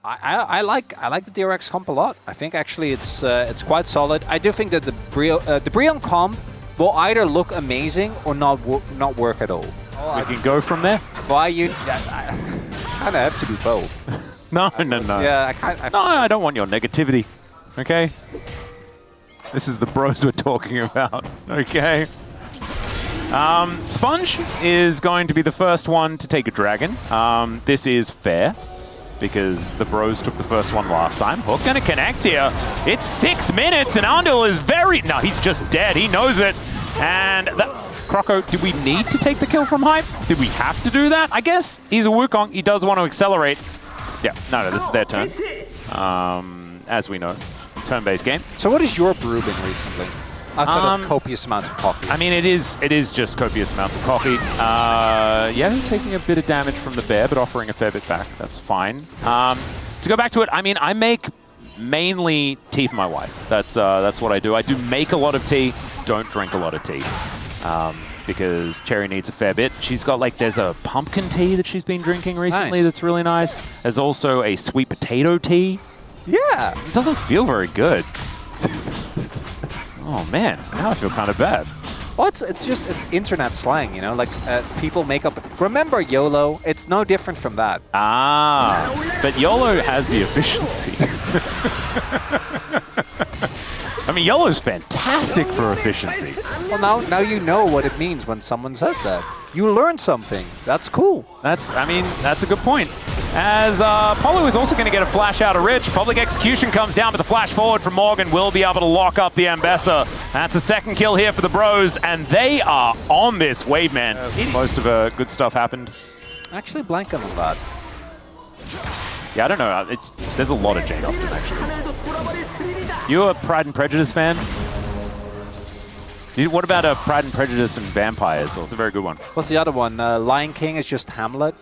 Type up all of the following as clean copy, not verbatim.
I like the DRX comp a lot. I think actually it's quite solid. I do think that the Brion comp will either look amazing or not work at all. We can go from there. Why you? I kind of have to do both. No. Yeah, No, I don't want your negativity. Okay. This is the bros we're talking about. Okay. Sponge is going to be the first one to take a dragon. This is fair, because the bros took the first one last time. Hook gonna connect here. It's 6 minutes, and Andal is very... No, he's just dead. He knows it. And that... Croco, do we need to take the kill from Hype? Did we have to do that? I guess he's a Wukong. He does want to accelerate. Yeah, no, this is their turn. As we know, turn-based game. So what is your brew been recently? Outside of copious amounts of coffee. I mean, it is just copious amounts of coffee. Yeah, taking a bit of damage from the bear, but offering a fair bit back. That's fine. To go back to it, I mean, I make mainly tea for my wife. That's what I do. I do make a lot of tea, don't drink a lot of tea. Because Cherry needs a fair bit. She's got, like, there's a pumpkin tea that she's been drinking recently that's really nice. There's also a sweet potato tea. Yeah. It doesn't feel very good. Oh man, now I feel kind of bad. Well, it's internet slang, you know, like people make up. Remember YOLO? It's no different from that. Ah, but YOLO has the efficiency. I mean, YOLO's fantastic for efficiency. Well, now you know what it means when someone says that. You learn something. That's cool. I mean, that's a good point. As Polo is also going to get a flash out of Rich. Public execution comes down, but the flash forward from Morgan will be able to lock up the Ambessa. That's a second kill here for the bros, and they are on this wave, man. Most of the good stuff happened. Actually, blanking on that. Yeah, I don't know. There's a lot of Jade Austen, actually. You a Pride and Prejudice fan? What about Pride and Prejudice and Vampires? Well, it's a very good one. What's the other one? Lion King is just Hamlet.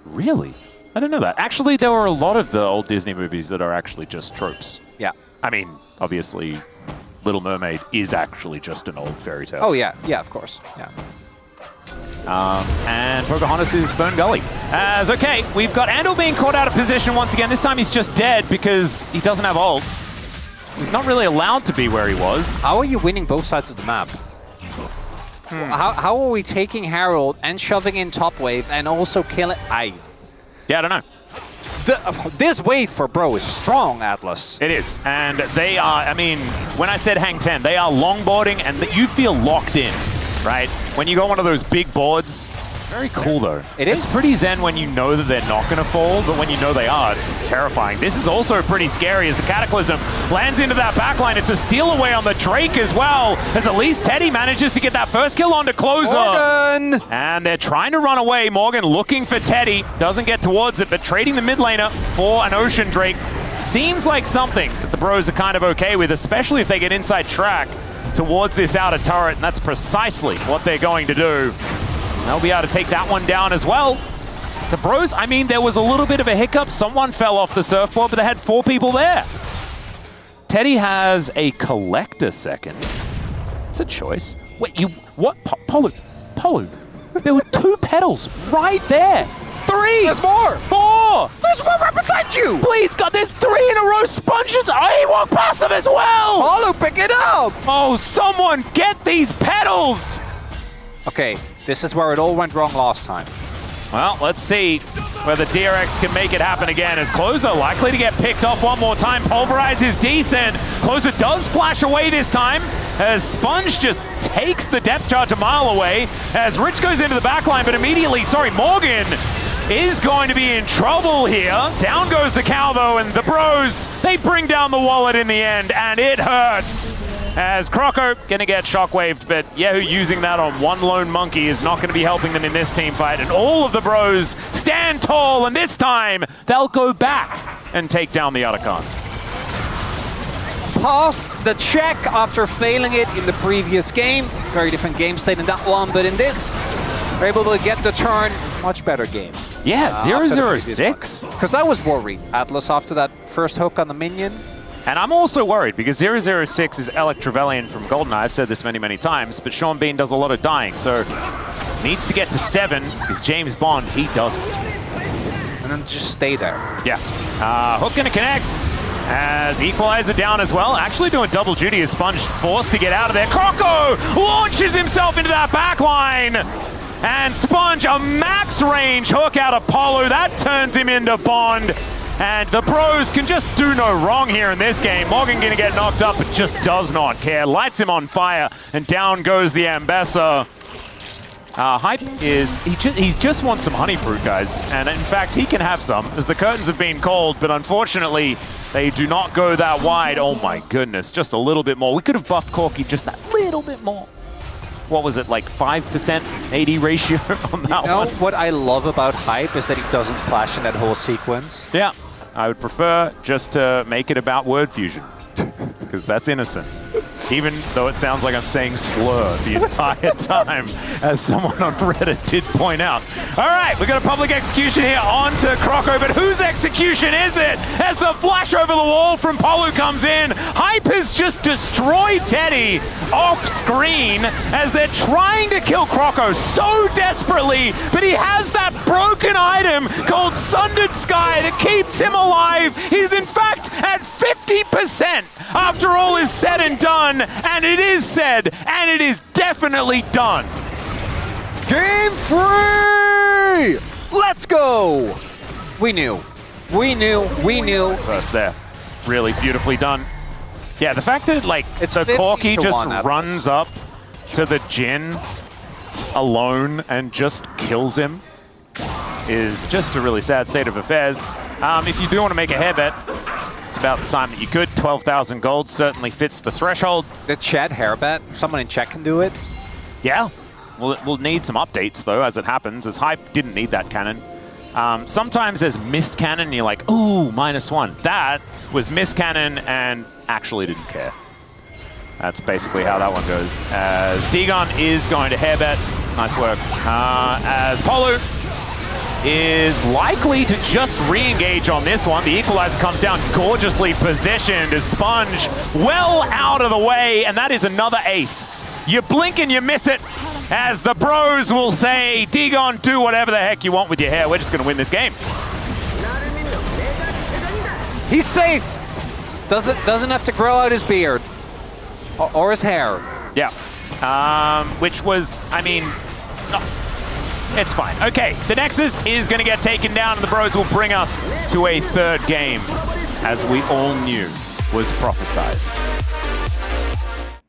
Really? I didn't know that. Actually, there were a lot of the old Disney movies that are actually just tropes. Yeah. I mean, obviously, Little Mermaid is actually just an old fairy tale. Oh, yeah. Yeah, of course. Yeah. And Pocahontas is Fern Gully. Okay, we've got Andal being caught out of position once again. This time he's just dead because he doesn't have ult. He's not really allowed to be where he was. How are you winning both sides of the map? How are we taking Harold and shoving in top wave and also killing... Yeah, I don't know. This wave for bro is strong, Atlas. It is. And they are, I mean, when I said hang 10, they are longboarding and you feel locked in, right? When you got one of those big boards, very cool though. It is. It's pretty zen when you know that they're not going to fall, but when you know they are, it's terrifying. This is also pretty scary as the Cataclysm lands into that backline. It's a steal away on the Drake as well, as at least Teddy manages to get that first kill onto Closer. Morgan! And they're trying to run away. Morgan looking for Teddy. Doesn't get towards it, but trading the mid laner for an Ocean Drake seems like something that the bros are kind of okay with, especially if they get inside track towards this outer turret, and that's precisely what they're going to do. They'll be able to take that one down as well. The bros, I mean, there was a little bit of a hiccup. Someone fell off the surfboard, but they had 4 people there. Teddy has a collector second. It's a choice. Wait, what? Polu. There were 2 petals right there. 3. There's more. 4. There's one right beside you. Please, God, there's 3 in a row. Sponges. Oh, he walked past them as well. Polu, pick it up. Oh, someone get these petals. Okay, this is where it all went wrong last time. Well, let's see whether DRX can make it happen again, as Closer likely to get picked off one more time. Pulverize is decent. Closer does flash away this time, as Sponge just takes the depth charge a mile away, as Rich goes into the backline, but immediately, Morgan is going to be in trouble here. Down goes the cow, though, and the bros, they bring down the wallet in the end, and it hurts. As Croco gonna get shockwaved, but Yehu using that on one lone monkey is not gonna be helping them in this team fight. And all of the bros stand tall, and this time they'll go back and take down the Otacon. Passed the check after failing it in the previous game. Very different game state in that one, but in this, they're able to get the turn. Much better game. Yeah, 0-0-6. Because I was worried, Atlas, after that first hook on the minion. And I'm also worried because 006 is Alec Trevelyan from GoldenEye. I've said this many, many times, but Sean Bean does a lot of dying, so needs to get to 7 because James Bond, he doesn't. and then just stay there. Yeah. Hook gonna connect as Equalizer down as well. Actually doing double duty as Sponge forced to get out of there. Croco launches himself into that back line. And Sponge, a max range hook out of Apollo. That turns him into Bond. And the pros can just do no wrong here in this game. Morgan gonna get knocked up, but just does not care. Lights him on fire, and down goes the Ambessa. Hype is, he just wants some honey fruit, guys. And in fact, he can have some, as the curtains have been called, but unfortunately, they do not go that wide. Oh my goodness, just a little bit more. We could have buffed Corki just that little bit more. What was it, like 5% AD ratio on that one? What I love about Hype is that he doesn't flash in that whole sequence. Yeah, I would prefer just to make it about word fusion, because that's innocent. Even though it sounds like I'm saying slur the entire time, as someone on Reddit did point out. All right, we got a public execution here onto Croco, but whose execution is it? As the flash over the wall from Polu comes in, Hype has just destroyed Teddy off screen as they're trying to kill Croco so desperately, but he has that broken item called Sundered Sky that keeps him alive. He's in fact at 50% after all is said and done. And it is said, and it is definitely done. Game 3! Let's go! We knew. First there. Really beautifully done. Yeah, the fact that, like, so Corki just runs up to the Jhin alone and just kills him is just a really sad state of affairs. If you do want to make a hair bet, it's about the time that you could. 12,000 gold certainly fits the threshold. The chat hair bet, someone in chat can do it. Yeah, we'll need some updates though, as it happens, as Hype didn't need that cannon. Sometimes there's missed cannon and you're like, ooh, -1. That was missed cannon and actually didn't care. That's basically how that one goes. As Dagon is going to hair bet. Nice work. As Polu is likely to just re-engage on this one. The Equalizer comes down gorgeously positioned as Sponge well out of the way, and that is another ace. You blink and you miss it, as the pros will say, Dagon, do whatever the heck you want with your hair. We're just going to win this game. He's safe. Doesn't have to grow out his beard or his hair. Yeah, which was, I mean, it's fine. Okay, the Nexus is going to get taken down, and the Bros will bring us to a third game, as we all knew was prophesized.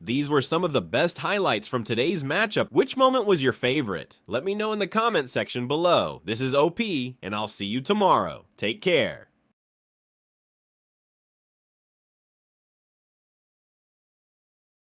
These were some of the best highlights from today's matchup. Which moment was your favorite? Let me know in the comment section below. This is OP, and I'll see you tomorrow. Take care.